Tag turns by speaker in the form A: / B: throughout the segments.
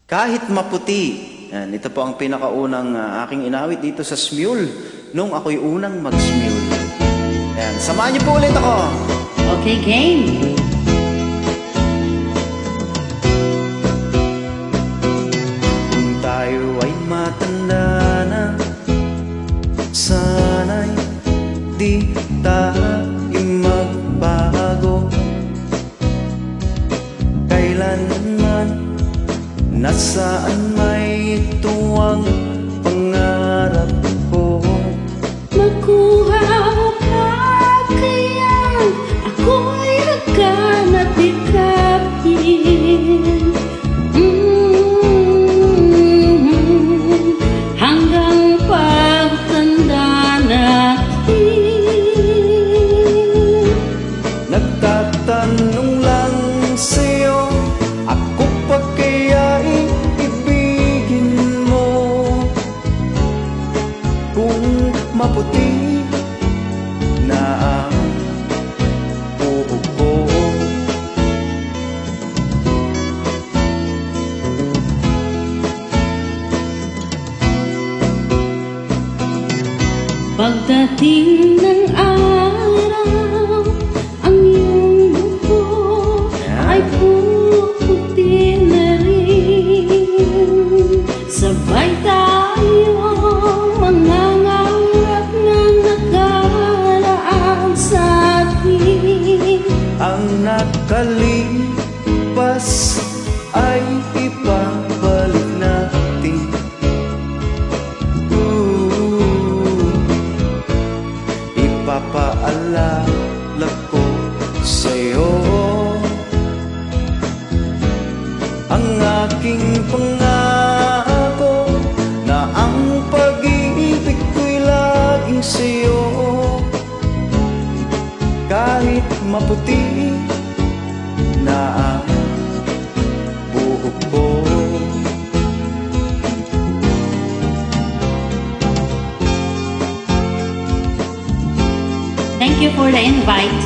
A: Kahit maputi. Yan, ito po ang pinakaunang aking inawit dito sa Smule nung ako'y unang mag-Smule. Yan, samahan niyo po ulit ako.
B: Okay, game.
A: Kung tayo ay matanda na, sana'y di tayo magbago. Kailanman, nasaan may tuwang pangarap ko.
B: Makuha mo pa kaya ako'y nagkanat ikapin. Hanggang pagtanda natin.
A: Nagtatanong lang sa'yo, ako pa kaya'y ibigin mo? Kung maputi na ang buhok ko,
B: Pagdating ng araw, ang iyong buhok ay puputi na rin. Sabay tayong mangangarap ng nakaraan sa atin.
A: ang nakalipas ay ibabalik natin. Ipapaalala ko sa'yo ang aking pangako na ang pag-ibig ko'y laging sa'yo. Kahit maputi na ang buhok ko.
B: Thank you for the invite.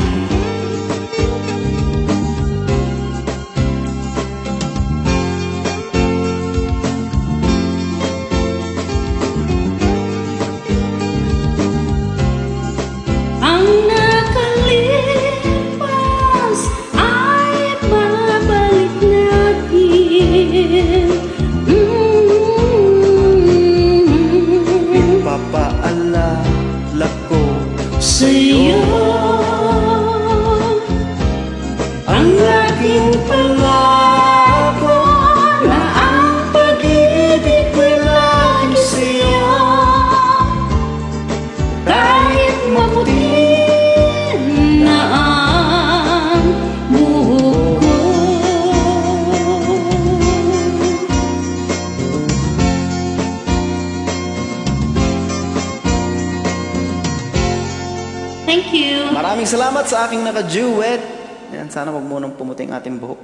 B: Ang nakalipas ay babalik natin.
A: Ipapaalala ko
B: Sa'yo
A: ang aking pangako na ang pag-ibig ko'y lagi sa'yo. Kahit maputi
B: na ang buhok ko. Thank you.
A: Maraming salamat sa aking naka-duet. Yan, sana wag munang pumuting ating buhok.